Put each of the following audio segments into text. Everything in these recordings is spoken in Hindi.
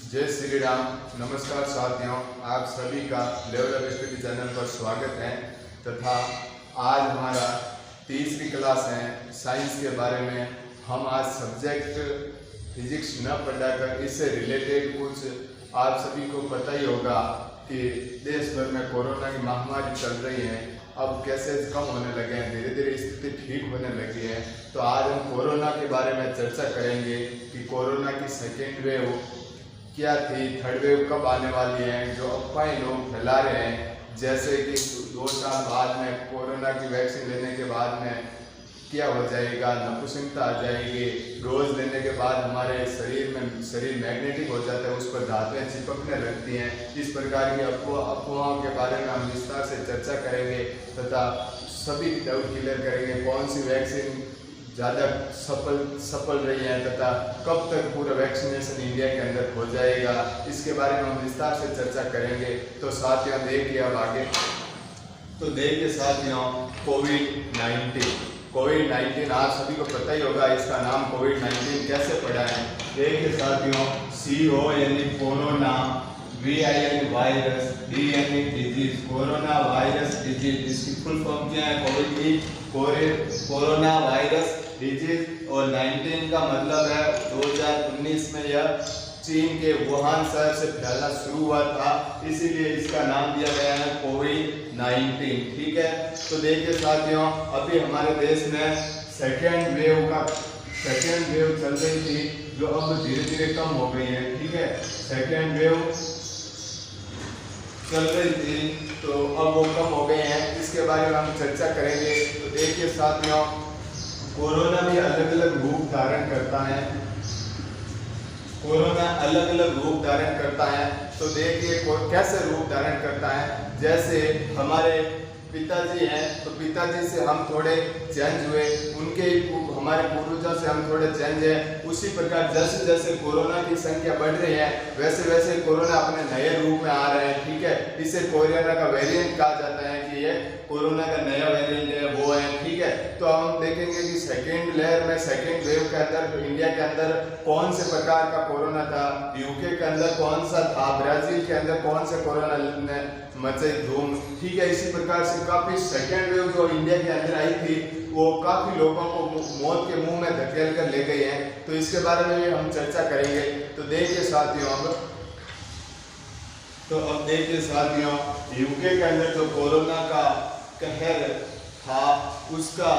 जय श्री राम। नमस्कार साथियों, आप सभी का लेवल अप स्टडी चैनल पर स्वागत है तथा आज हमारा तीसरी क्लास है साइंस के बारे में। हम आज सब्जेक्ट फिजिक्स न पढ़ाकर इससे रिलेटेड कुछ आप सभी को पता ही होगा कि देश भर में कोरोना की महामारी चल रही है। अब केसेस कम होने लगे हैं, धीरे धीरे स्थिति ठीक होने लगी है। तो आज हम कोरोना के बारे में चर्चा करेंगे कि कोरोना की सेकेंड वेव क्या थी, थर्ड वेव कब आने वाली है। जो अफवाहें लोग फैला रहे हैं जैसे कि 2 साल बाद में कोरोना की वैक्सीन लेने के बाद में क्या हो जाएगा, नपुंसकता आ जाएगी, डोज लेने के बाद हमारे शरीर मैग्नेटिक हो जाता है, उस पर धातुएं चिपकने लगती हैं। इस प्रकार की अफवाहों के बारे में हम विस्तार से चर्चा करेंगे तथा सभी डाउट क्लियर करेंगे। कौन सी वैक्सीन ज़्यादा सफल रही है तथा कब तक पूरा वैक्सीनेशन इंडिया के अंदर हो जाएगा, इसके बारे में हम विस्तार से चर्चा करेंगे। तो साथियों देखिए अब आगे। तो देखिए साथियों, कोविड-19 आप सभी को पता ही होगा, इसका नाम कोविड-19 कैसे पड़ा है। देखिए साथियों, CO यानी कोरोना, VI यानी वायरस, D यानी डिजीज, कोरोना वायरस डिजीज। इसकी फुल फॉर्म क्या है? Corona virus disease. और 19 का मतलब है 2019 में यह चीन के वुहान शहर से फैलना शुरू हुआ था, इसीलिए इसका नाम दिया गया है कोविड-19। ठीक है, तो देखिए साथियों, अभी हमारे देश में सेकेंड वेव चल रही थी जो अब धीरे धीरे कम हो गई है। ठीक है, सेकेंड वेव चल रही थी तो अब वो कम हो गए हैं, इसके बारे में हम चर्चा करेंगे। तो देखिए साथियों, कोरोना भी अलग अलग रूप धारण करता है। कोरोना अलग अलग रूप धारण करता है। तो देखिए कैसे रूप धारण करता है। जैसे हमारे पिताजी हैं तो पिताजी से हम थोड़े चेंज हुए, उनके हमारे पूर्वजों से हम थोड़े चेंज हैं। उसी प्रकार जैसे जैसे कोरोना की संख्या बढ़ रही है वैसे वैसे कोरोना अपने नए रूप में आ रहे हैं। ठीक है, इसे कोरोना का वेरिएंट कहा जाता है कि ये कोरोना का नया वेरिएंट है, वो है। ठीक है, तो हम देखेंगे कि सेकेंड लेयर में, सेकेंड वेव के अंदर इंडिया के अंदर कौन से प्रकार का कोरोना था, यूके के अंदर कौन सा था, ब्राजील के अंदर कौन से कोरोना ने मचाई धूम। ठीक है, इसी प्रकार से काफी सेकेंड वेव जो इंडिया के अंदर आई थी वो काफी लोगों को मौत के मुंह में धकेल कर ले गई है। तो इसके बारे में भी हम चर्चा करेंगे। तो देखिए साथियों, अब देखिए साथियों, यूके के अंदर जो कोरोना का कहर था उसका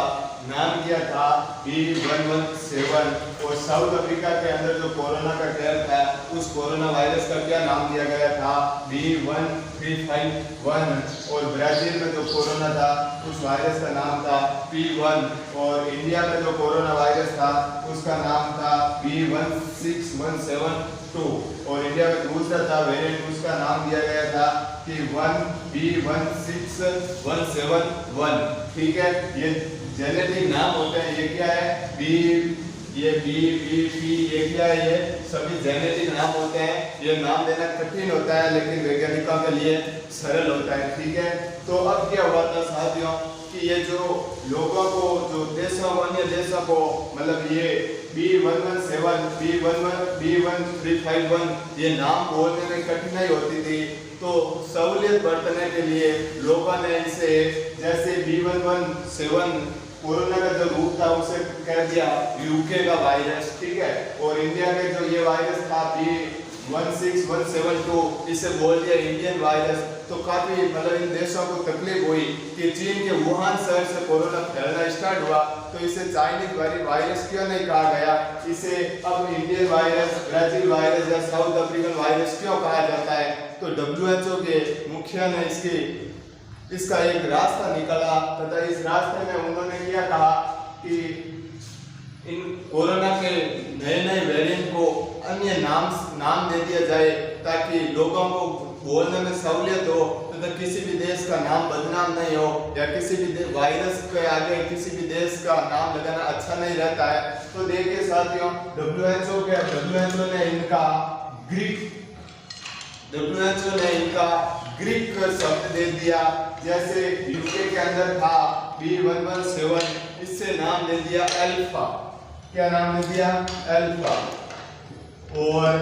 नाम क्या था? B117। और साउथ अफ्रीका के अंदर जो कोरोना का कहर था उस कोरोना वायरस का क्या नाम दिया गया था? B1351। और ब्राजील में जो कोरोना था उस वायरस का नाम था P1। और इंडिया में जो कोरोना वायरस था उसका नाम था B16172। और इंडिया में दूसरा था वेरिएंट, उसका नाम दिया गया था कि B16171। ठीक है, ये जेनेटिक नाम होते हैं। ये क्या है? ये B ये क्या है? ये सभी जेनेटिक नाम होते हैं। ये नाम देना कठिन होता है लेकिन वैज्ञानिकों के लिए सरल होता है। ठीक है, तो अब क्या हुआ था साथियों कि ये जो लोगों को, जो देशों को, अन्य देशों को, मतलब ये B117, B1351 ये नाम बोलने में कठिनाई होती थी। तो सहूलियत बरतने के लिए लोगों ने इसे, जैसे B117 कोरोना का जो रूप था उसे कह दिया यूके का वायरस। ठीक है, और इंडिया के जो ये वायरस था B16172 इसे बोल दिया इंडियन वायरस। तो काफी मतलब इन देशों को तकलीफ हुई कि चीन के वुहान शहर से कोरोना फैलना स्टार्ट हुआ तो इसे चाइनीज वायरस क्यों नहीं कहा गया, इसे अब इंडियन वायरस, ब्राजील वायरस या साउथ अफ्रीकन वायरस क्यों कहा जाता है। तो WHO के मुखिया ने इसका एक रास्ता निकाला तथा इस रास्ते में उन्होंने क्या कहा कि इन कोरोना के नए नए वेरिएंट को अन्य नाम दे दिया जाए ताकि लोगों को बोलने में सहूलियत हो तथा किसी भी देश का नाम बदनाम नहीं हो, या किसी भी वायरस के आगे किसी भी देश का नाम लगाना अच्छा नहीं रहता है। तो देखिए साथियों, WHO ने इनका ग्रीक शब्द दे दिया। जैसे यूके के अंदर था B117, इससे नाम दे दिया अल्फा। क्या नाम दे दिया? अल्फा। और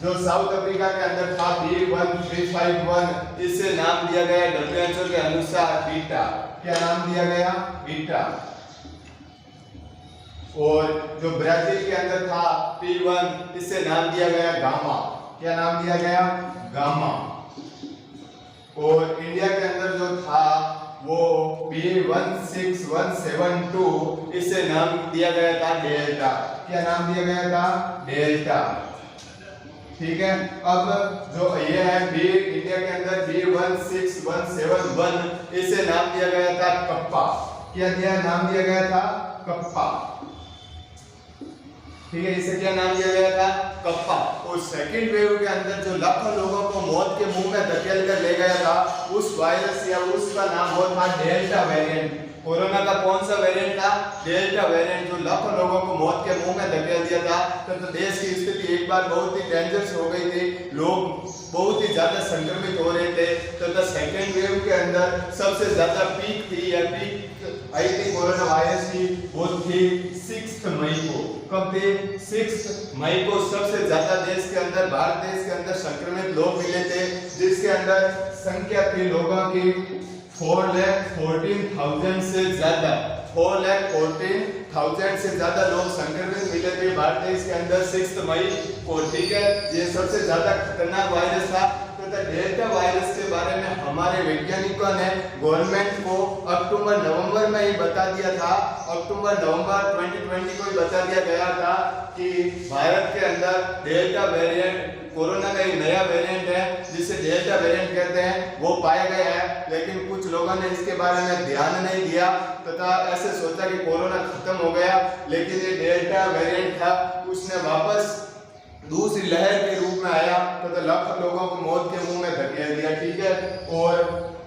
जो साउथ अफ्रीका के अंदर था B1351, इससे नाम दिया गया WHO के अनुसार बीटा। क्या नाम दिया गया? बीटा। और जो ब्राजील के अंदर था P1, इससे नाम दिया गया गामा। क्या नाम दिया गया? गामा। और इंडिया के अंदर जो था वो B16172, इससे नाम दिया गया था डेल्टा। क्या नाम दिया गया था? डेल्टा। ठीक है। अब जो ये है इंडिया के अंदर B16171, इससे नाम दिया गया था कप्पा। क्या नाम दिया गया था? कप्पा। ठीक है, इसे क्या नाम दिया गया था? कप्पा। और सेकेंड वेव के अंदर जो लाखों लोगों को मौत के मुंह में धकेल कर ले गया था, उस वायरस या उसका नाम वो था डेल्टा वेरिएंट। कोरोना का कौन सा वेरिएंट था? डेल्टा वेरिएंट, जो लाखों लोगों को मौत के मुंह में धकेल दिया था। तो देश की स्थिति एक बार बहुत ही डेंजरस हो गई थी, लोग बहुत ही ज्यादा संक्रमित हो रहे थे। तो सेकेंड वेव के अंदर सबसे ज्यादा पीक थी या पीक आई थी कोरोना वायरस की, वो थी 6 मई को। कब थी? 6 मई को सबसे ज्यादा देश के अंदर, भारत देश के अंदर संक्रमित लोग मिले थे, जिसके अंदर संख्या थी लोगों की 4,14,000 से ज्यादा। 4,14,000 से ज्यादा लोग संक्रमित मिले थे भारत देश के अंदर 6 मई को। ठीक है, ये सबसे ज्यादा खतरनाक वायरस था। डेल्टा वायरस के बारे में हमारे वैज्ञानिकों ने गवर्नमेंट को अक्टूबर-नवंबर में ही बता दिया था। अक्टूबर-नवंबर 2020 को ही बता दिया गया था कि भारत के अंदर डेल्टा वेरिएंट, कोरोना का एक नया वेरिएंट है जिसे डेल्टा वेरिएंट कहते हैं, वो पाया गया है। लेकिन कुछ लोगों ने इसके बारे में ध्यान नहीं दिया तथा ऐसे सोचा कि कोरोना खत्म हो गया, लेकिन ये डेल्टा वेरिएंट था, उसने वापस दूसरी लहर के रूप में आया तो लाखों लोगों को मौत के मुंह में धकेल दिया। ठीक है, और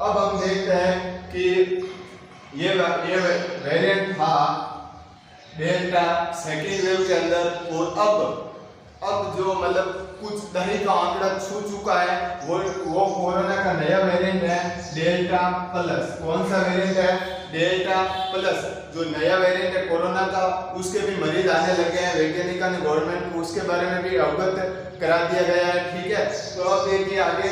अब हम देखते हैं कि ये वेरिएंट था डेल्टा सेकेंड वेव के अंदर। और अब जो मतलब कुछ दही का आंकड़ा छू चुका है, वो कोरोना का नया वेरिएंट है डेल्टा प्लस। कौन सा वेरिएंट है? Delta plus. जो नया वेरिएंट है कोरोना का, उसके भी मरीज आने लगे हैं। वैज्ञानिकों ने गवर्नमेंट को उसके बारे में भी अवगत करा दिया गया है। ठीक है, तो अब देखिए आगे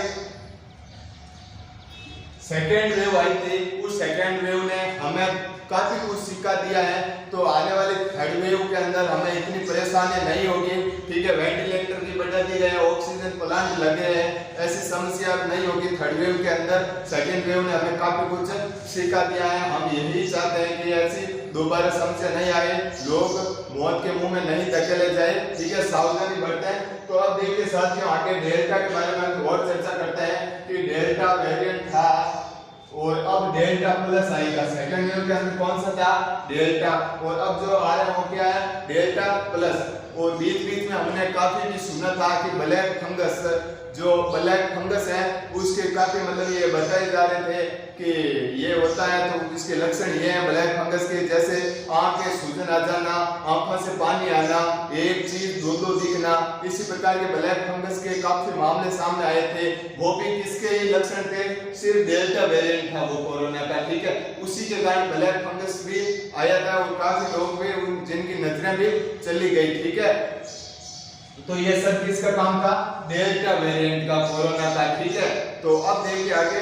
सेकेंड वेव आई थी। उस सेकेंड वेव ने हमें काफी कुछ सिखा दिया है। तो आने वाले थर्ड वेव के अंदर हमें इतनी परेशानी नहीं होगी। ठीक है, वेंटिलेटर की बढ़ा दी है, ऑक्सीजन प्लांट लगे हैं, ऐसी समस्या नहीं होगी थर्ड वेव के अंदर। सेकेंड वेव ने हमें काफी कुछ सिखा दिया है। हम यही चाहते हैं कि ऐसी दोबारा समस्या नहीं आए, लोग मौत के मुंह में नहीं धकेले जाए। ठीक है, सावधानी बरतें। तो अब देखिए साथियों, आगे डेल्टा के बारे में और चर्चा करते हैं कि डेल्टा वेरिएंट था और अब डेल्टा प्लस आएगा। सेकेंड वेव के अंदर कौन सा था? डेल्टा। और अब जो आ रहा है वो क्या है? Delta plus. और बीच बीच में हमने काफी भी सुना था कि ब्लैक फंगस, जो ब्लैक फंगस है उसके काफी मतलब ये बताए जा रहे थे कि ये होता है। तो इसके लक्षण ये हैं ब्लैक फंगस के, जैसे आंखें सूजन आ जाना, आंखों से पानी आना, एक चीज दो दिखना, इसी प्रकार के ब्लैक फंगस के काफी मामले सामने आए थे। वो भी किसके ही लक्षण थे? सिर्फ डेल्टा वेरिएंट था वो कोरोना का। ठीक है, उसी के कारण ब्लैक फंगस भी आया था और काफी लोग भी जिनकी नजरें भी चली गई। ठीक है, तो ये सब किसका काम था? डेल्टा वेरिएंट का, कोरोना का। ठीक है, तो अब देखिए आगे।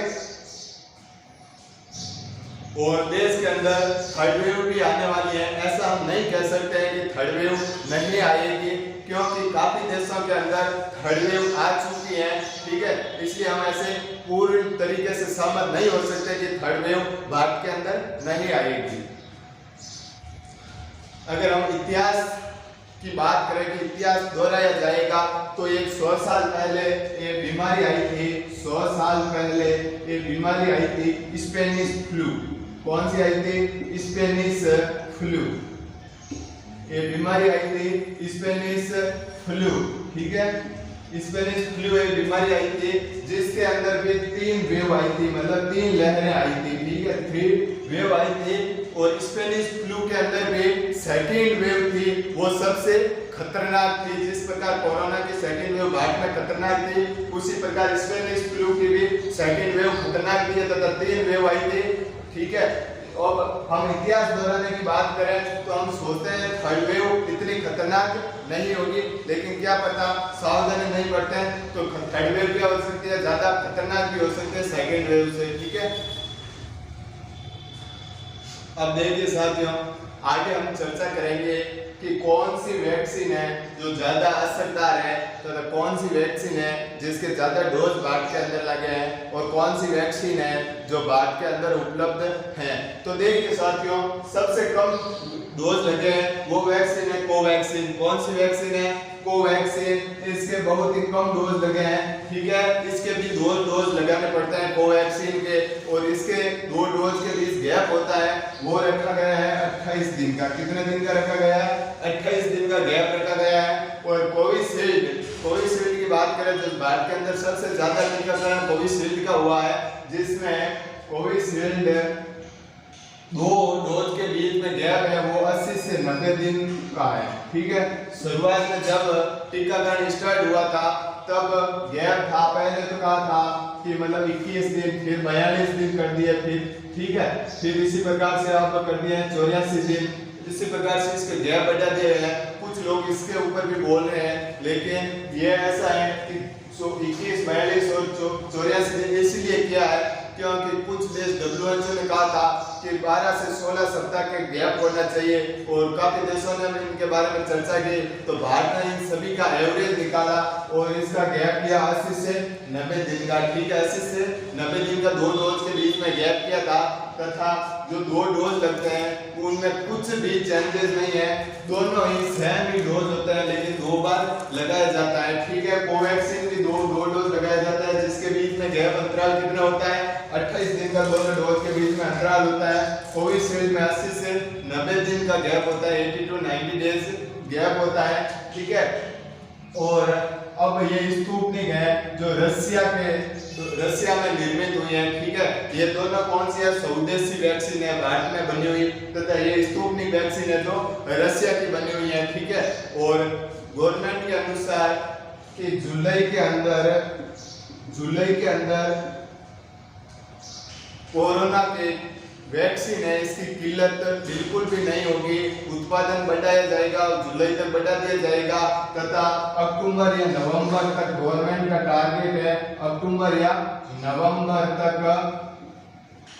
और देश के अंदर थर्ड वेव भी आने वाली है। ऐसा हम नहीं कह सकते हैं कि थर्ड वेव नहीं आएगी, क्योंकि काफी देशों के अंदर थर्ड वेव आ चुकी है। ठीक है, इसलिए हम ऐसे पूर्ण तरीके से सहमत नहीं हो सकते कि थर्ड वेव भारत के अंदर नहीं आएगी। अगर हम इतिहास की बात करें कि इतिहास दोहराया जाएगा, तो एक 100 साल पहले ये बीमारी आई थी। 100 साल पहले ये बीमारी आई थी, स्पेनिश फ्लू। कौन सी आई थी? Spanish flu. ये बीमारी आई थी स्पेनिश फ्लू। ठीक है, स्पेनिश फ्लू एक बीमारी आई थी जिसके अंदर भी 3 वेव आई थी, मतलब 3 लहरें आई थी। ठीक है, 3 वेव आई थी। और स्पेनिश फ्लू के अंदर भी सेकेंड वेव थी, वो सबसे खतरनाक थी। जिस प्रकार कोरोना की सेकेंड वेव भारत में खतरनाक थी, उसी प्रकार स्पेनिश फ्लू की भी सेकेंड वेव खतरनाक थी तथा 3 वेव आई थी। ठीक है, अब हम इतिहास दोहराने की बात करें तो हम सोचते हैं थर्ड वेव इतनी खतरनाक नहीं होगी, लेकिन क्या पता सावधानी नहीं बरतें तो थर्ड वेव भी हो सकती है, ज्यादा खतरनाक भी हो सकती है सेकेंड वेव से। ठीक है, अब देखिए साथियों, आगे हम चर्चा करेंगे कि कौन सी वैक्सीन है जो ज्यादा असरदार है, तो कौन सी वैक्सीन है जिसके ज्यादा डोज भारत के अंदर लगे हैं और कौन सी वैक्सीन है जो भारत के अंदर उपलब्ध है। तो देखिए साथियों, सबसे कम डोज लगे हैं वो वैक्सीन है कोवैक्सीन। कौन सी वैक्सीन है? कोवैक्सीन। इसके बहुत ही कम डोज लगे हैं। ठीक है, इसके भी 2 डोज लगाने पड़ते हैं कोवैक्सीन के, और इसके 2 डोज के बीच गैप होता है वो रखा गया है 28 दिन का। कितने दिन का रखा गया है? 28 दिन का गैप रखा गया है। और कोविशील्ड की बात करें तो भारत के अंदर सबसे ज्यादा टीकाकरण कोविशील्ड का हुआ है, जिसमें कोविशील्ड 2 डोज के बीच में गैप है वो 80 से 90 दिन का है। ठीक है, शुरुआत में जब टीकाकरण स्टार्ट हुआ था तब गैप था, पहले तो कहा था कि मतलब 21 दिन, फिर 42 दिन कर दिए, ठीक है, फिर इसी प्रकार से अब कर दिए 84 दिन। इसी प्रकार से इसके गैप बढ़ा दिए हैं। कुछ लोग इसके ऊपर भी बोल रहे हैं, लेकिन ये ऐसा है कि 21, 42 और 84 दिन इसलिए किया है क्योंकि कुछ देश WHO ने कहा था कि 12 से 16 सप्ताह के गैप होना चाहिए, और काफी देशों ने इनके बारे में चर्चा की, तो भारत ने इन सभी का एवरेज निकाला और इसका गैप किया 80 से 90 दिन का। ठीक है, 80 से 90 दिन का 2 डोज के बीच में गैप किया था, तथा जो 2 डोज लगते हैं उनमें कुछ भी चेंजेस नहीं है, दोनों ही सेम ही डोज होता है, लेकिन 2 बार लगाया जाता है। ठीक है, कोवैक्सीन भी 2 डोज लगाया जाता है, जिसके बीच में गैप अंतराल कितना होता है? 28 दिन का दोनों डोज के बीच में अंतराल होता है। कोविशील्ड में 80 से 90 दिन का गैप होता है, 80 to 90 डेज गैप होता है। ठीक है, और अब ये स्पुतनिक है जो रशिया में निर्मित हुई है। ठीक है, ये दोनों कौन सी है? स्वदेशी वैक्सीन है, भारत में बनी हुई, तथा ये स्पुतनिक वैक्सीन है जो रशिया की बनी हुई है। ठीक है, और गवर्नमेंट के अनुसार कि जुलाई के अंदर कोरोना के वैक्सीन है, इसकी किल्लत बिल्कुल भी नहीं होगी, उत्पादन बढ़ाया जाएगा, जुलाई तक बढ़ा दिया जाएगा, तथा अक्टूबर या नवंबर तक गवर्नमेंट का टारगेट है, अक्टूबर या नवंबर तक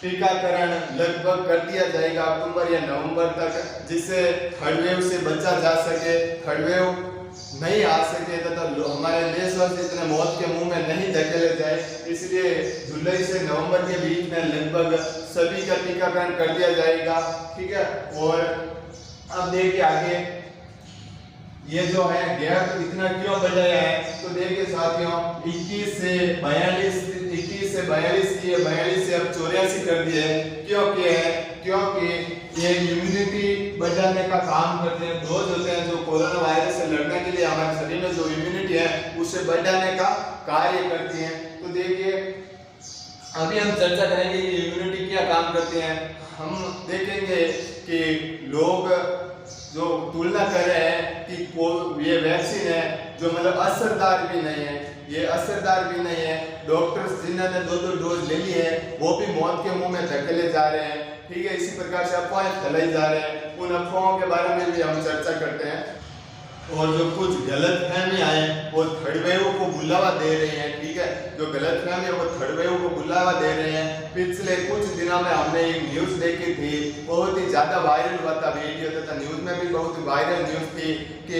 टीकाकरण लगभग कर दिया जाएगा, अक्टूबर या नवंबर तक, जिससे थर्ड वेव से बचा जा सके, थर्ड वेव नहीं आ सके, तथा हमारे देशवासी इतने मौत के मुंह में नहीं धकेले जाए। इसलिए जुलाई से नवंबर के बीच में लगभग सभी का टीकाकरण कर दिया जाएगा। ठीक है, और अब देखिए आगे ये जो है गैप इतना क्यों बढ़ाया है, तो देखिए साथियों 21 से 42 की 42 से अब 84 कर दिए। क्योंकि ये इम्यूनिटी बढ़ाने का काम करते हैं, डोज होते हैं जो कोरोना वायरस से लड़ने के लिए हमारे शरीर में जो इम्यूनिटी है उसे बढ़ाने का कार्य करती हैं। तो देखिए अभी हम चर्चा करेंगे कि इम्यूनिटी क्या काम करती है। हम देखेंगे कि लोग जो तुलना कर रहे हैं कि ये वैक्सीन है जो मतलब असरदार भी नहीं है, ये असरदार भी नहीं है। डॉक्टर्स जिन्होंने 2 डोज ले ली है वो भी मौत के मुंह में धकेले जा रहे हैं। ठीक है, इसी प्रकार से अफवाहें फैलाई जा रहे हैं, उन अफवाहों के बारे में भी हम चर्चा करते हैं। और जो कुछ गलतफहमी आए वो थर्ड वेव को बुलावा दे रहे हैं। ठीक है, जो गलतफहमी है वो थर्ड वेव को बुलावा दे रहे हैं। पिछले कुछ दिनों में हमने एक न्यूज़ देखी थी, बहुत ही ज्यादा वायरल हुआ था वीडियो, तथा न्यूज़ में भी बहुत वायरल न्यूज़ थी कि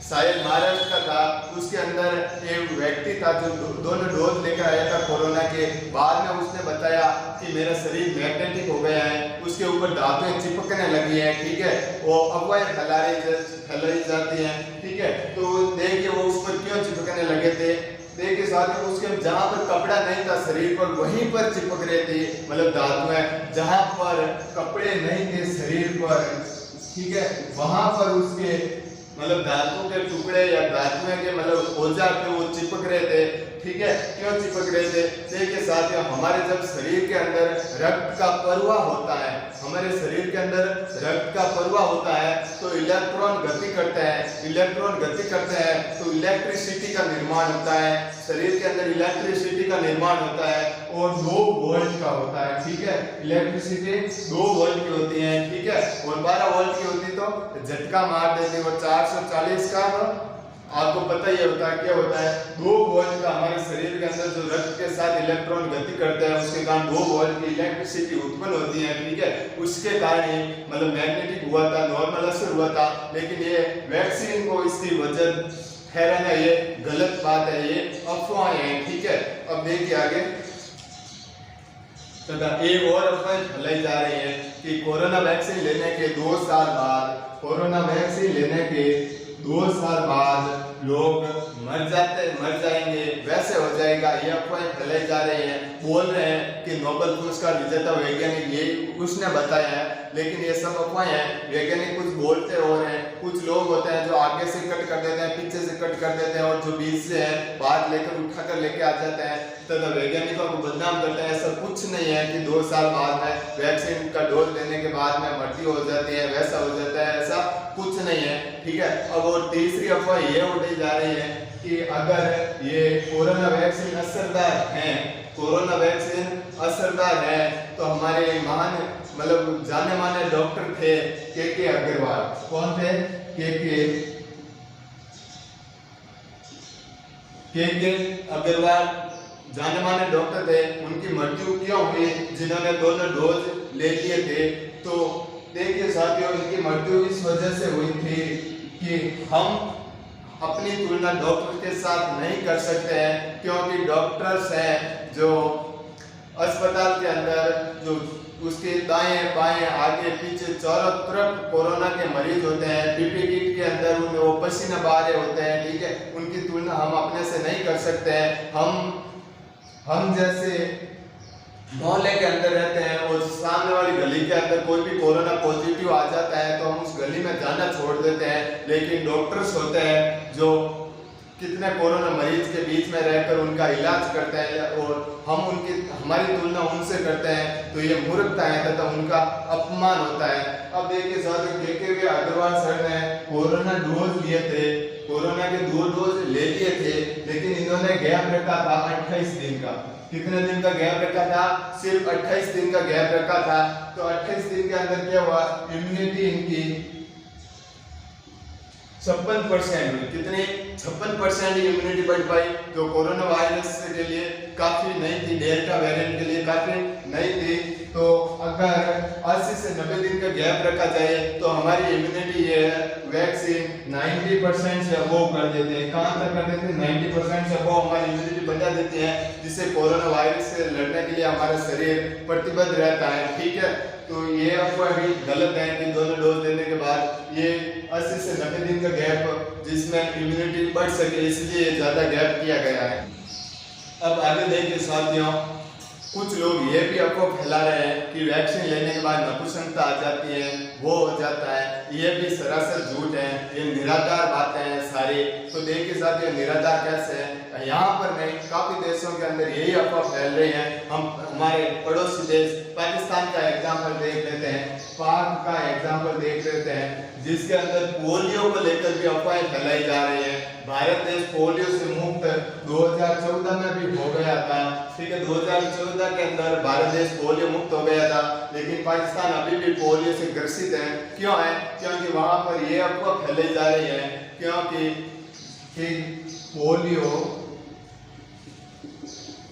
शायद महाराष्ट्र का था, उसके अंदर एक व्यक्ति था जो 2 डोज लेकर आया था कोरोना के, बाद में उसने बताया कि मेरा शरीर मैग्नेटिक हो गया है, उसके ऊपर धातुएं चिपकने लगी हैं। ठीक है, वो अफवाहें फैलाई जाती हैं। ठीक है, तो देखिए वो उस पर क्यों चिपकने लगे थे। देखिए साथ में उसके जहाँ पर कपड़ा नहीं था शरीर पर वहीं पर चिपक रहे थे, मतलब धातुएं जहाँ पर कपड़े नहीं थे शरीर पर, ठीक है, वहां पर उसके मतलब धातु के टुकड़े या धातुएं के मतलब औजार पे वो चिपक रहे थे। ठीक है, क्यों चिपक रहे थे? देखिए साथियों, हमारे जब शरीर के अंदर रक्त का प्रवाह होता है, हमारे शरीर के अंदर रक्त का प्रवाह होता है तो इलेक्ट्रॉन गति करते हैं, इलेक्ट्रॉन गति करते हैं तो इलेक्ट्रिसिटी का निर्माण होता है, शरीर के अंदर इलेक्ट्रिसिटी का निर्माण होता है और 2 वोल्ट का होता है। ठीक है, इलेक्ट्रिसिटी 2 वोल्ट की होती है। ठीक है, और 12 वोल्ट की होती तो झटका मार देती है। और 440 का तो आपको पता ही होता है क्या होता है, 2 वोल्ट का हमारे शरीर के अंदर जो रक्त के साथ इलेक्ट्रॉन गति करते हैं उसके कारण 2 वोल्ट की इलेक्ट्रिसिटी उत्पन्न होती है। ठीक है, उसके कारण ही मतलब मैग्नेटिक हुआ था, नॉर्मल असर हुआ था। लेकिन ये वैक्सीन को इसकी वजह ठहराना ये गलत बात है, ये अफवाहें हैं। ठीक है, अब देखिए आगे तथा एक और अफवाह फैलाई जा रही है कि कोरोना वैक्सीन लेने के 2 साल बाद, कोरोना वैक्सीन लेने के 2 साल बाद लोग मर जाएंगे, वैसे हो जाएगा। ये अफवाहें फैलाई जा रही हैं। बोल रहे हैं कि नोबेल पुरस्कार विजेता वैज्ञानिक ये उसने बताया है, लेकिन ये सब अफवाहें हैं। वैज्ञानिक कुछ बोलते हो रहे हैं, कुछ लोग होते हैं जो आगे से कट कर देते हैं, पीछे से कट कर देते हैं और जो बीच से है बात लेकर उठाकर लेके आ जाते हैं तथा वैज्ञानिकों को बदनाम करते हैं। ऐसा कुछ नहीं है कि 2 साल बाद में वैक्सीन का डोज लेने के बाद में मृत्यु हो जाती है, वैसा हो जाता है, ऐसा कुछ नहीं है। ठीक है, अब और तीसरी अफवाह ये उड़ी जा रही है कि अगर ये कोरोना वैक्सीन असरदार है, कोरोना वैक्सीन असरदार है तो हमारे महान मतलब जाने माने डॉक्टर थे के अग्रवाल। कौन थे? के अग्रवाल जाने माने डॉक्टर थे। उनकी मृत्यु क्यों हुई? जिन्होंने दोनों डोज ले लिए थे। तो देखिए साथियों, इनकी मृत्यु इस वजह से हुई थी कि हम अपनी तुलना डॉक्टर के साथ नहीं कर सकते हैं, क्योंकि डॉक्टर्स हैं जो अस्पताल के अंदर जो उसके दाएं बाएं आगे पीछे चारों तरफ कोरोना के मरीज होते हैं, पीपी किट के अंदर उनमें वो पसीना बहा रहे होते हैं। ठीक है, उनकी तुलना हम अपने से नहीं कर सकते हैं। हम जैसे मोहल्ले के अंदर रहते हैं और सामने वाली गली के अंदर कोई भी कोरोना पॉजिटिव आ जाता है तो हम उस गली में जाना छोड़ देते हैं, लेकिन डॉक्टर्स होते हैं जो कितने कोरोना मरीज के बीच में रहकर उनका इलाज करते हैं और हमारी तुलना उनसे करते हैं तो ये मूर्खता है तथा उनका अपमान होता है। अब देखिए साथियों, के अग्रवाल सर ने कोरोना डोज लिए थे, कोरोना के 2 डोज ले लिए थे, लेकिन इन्होंने गैप रखा था 28 दिन का। कितने दिन का गैप रखा था? सिर्फ 28 दिन का गैप रखा था। तो 28 दिन के अंदर क्या हुआ? इम्यूनिटी इनकी 56% हुई। कितनी? 56% इम्यूनिटी बढ़ पाई, जो कोरोना वायरस के लिए काफी नई थी, डेल्टा वेरिएंट के लिए काफी नई थी। तो अगर 80 से 90 दिन का गैप रखा जाए तो हमारी इम्यूनिटी ये वैक्सीन 90% से अबोव कर देते हैं। कहाँ तक कर देते हैं? 90% से अबोव हमारी इम्यूनिटी बढ़ा देती है, जिससे कोरोना वायरस से लड़ने के लिए हमारा शरीर प्रतिबद्ध रहता है। ठीक है, तो ये अफवाह भी गलत है कि दोनों डोज लेने के बाद ये 80 से 90 दिन का गैप जिसमें इम्यूनिटी बढ़ सके, इसलिए ज़्यादा गैप किया गया है। अब आगे देखिए साथियों, कुछ लोग ये भी अफवाह फैला रहे हैं कि वैक्सीन लेने के बाद नपुंसकता आ जाती है, वो हो जाता है। ये भी सरासर झूठ है, ये निराधार बातें हैं सारी। तो देखिए साथियों, निराधार कैसे है? यहाँ पर नहीं, काफी देशों के अंदर यही अफवाह फैल रही है। हम हमारे पड़ोसी देश पाकिस्तान का एग्जाम्पल देख लेते हैं, पाक का एग्जाम्पल देख लेते हैं, जिसके अंदर पोलियो को लेकर भी अफवाहें फैलाई जा रही है। भारत देश पोलियो से मुक्त 2014 में भी हो गया था। ठीक है, 2014 के अंदर भारत देश पोलियो मुक्त हो गया था, लेकिन पाकिस्तान अभी भी पोलियो से ग्रसित है। क्यों है? क्योंकि वहां पर यह अफवाह फैलाई जा रही है क्योंकि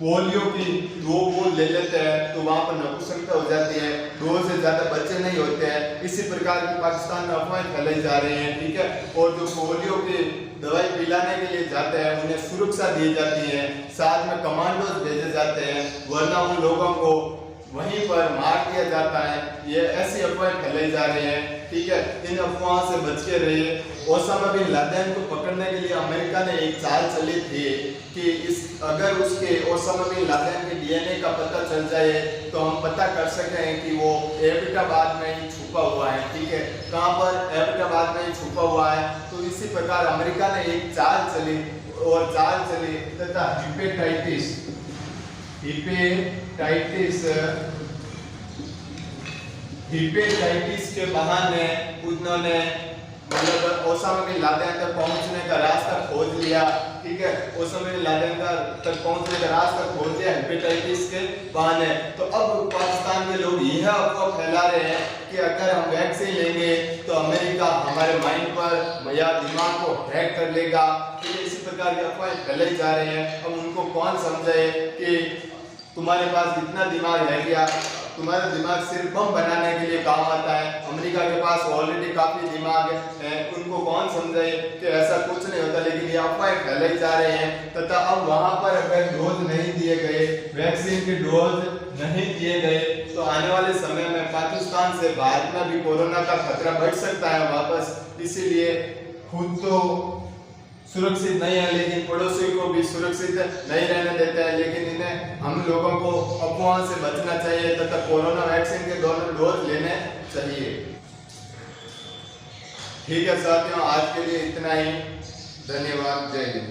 पोलियो की 2 बूंद ले लेते हैं तो वहां पर नपुंसकता हो जाती है, 2 से ज्यादा बच्चे नहीं होते हैं। इसी प्रकार की पाकिस्तान में अफवाहें फैलाई जा रही हैं। ठीक है, और जो पोलियो की दवाई पिलाने के लिए जाते हैं उन्हें सुरक्षा दी जाती है, साथ में कमांडोज भेजे जाते हैं, वरना उन लोगों को वहीं पर मार दिया जाता है। ये ऐसी अफवाहें फैलाई जा रही हैं। ठीक है, इन अफवाहों से बच के रहिए। ओसामा बिन लादेन को पकड़ने के लिए अमेरिका ने एक चाल चली थी कि अगर उसके ओसामा बिन लादेन के डीएनए का पता चल जाए तो हम पता कर सकें कि वो एबटाबाद में ही छुपा हुआ है। ठीक है, कहाँ पर? एबटाबाद में ही छुपा हुआ है। तो इस इसी प्रकार अमेरिका ने एक चाल चली तथा हिपेटाइटिस के बहाने उन्होंने मतलब ओसामा बिन लादेन तक पहुंचने का रास्ता खोज लिया। ठीक है, ओसामा बिन लादेन तक पहुंचने का रास्ता खोज लिया हेपेटाइटिस के बहाने। तो अब पाकिस्तान के लोग यह अफवाह फैला रहे हैं कि अगर हम वैक्सीन लेंगे तो अमेरिका हमारे माइंड पर या दिमाग को हैक कर लेगा। ठीक है, इसी प्रकार की अफवाहें फैलाई जा रही हैं। अब उनको कौन समझाए कि तुम्हारे पास इतना दिमाग है क्या? तुम्हारा दिमाग सिर्फ बम बनाने के लिए काम आता है। अमेरिका के पास ऑलरेडी काफी दिमाग है। उनको कौन समझाए कि ऐसा कुछ नहीं होता, लेकिन ये अफवाहें फैलाई जा रहे हैं। तथा अब वहां पर अगर डोज नहीं दिए गए, वैक्सीन के डोज नहीं दिए गए, तो आने वाले समय में पाकिस्तान से भारत में भी कोरोना का खतरा बढ़ सकता है वापस। इसीलिए खुद तो सुरक्षित नहीं है, लेकिन पड़ोसी को भी सुरक्षित नहीं रहने देते हैं। लेकिन इन्हें हम लोगों को अफवाहों से बचना चाहिए तथा कोरोना वैक्सीन के दोनों डोज लेने चाहिए। ठीक है साथियों, आज के लिए इतना ही। धन्यवाद। जय हिंद।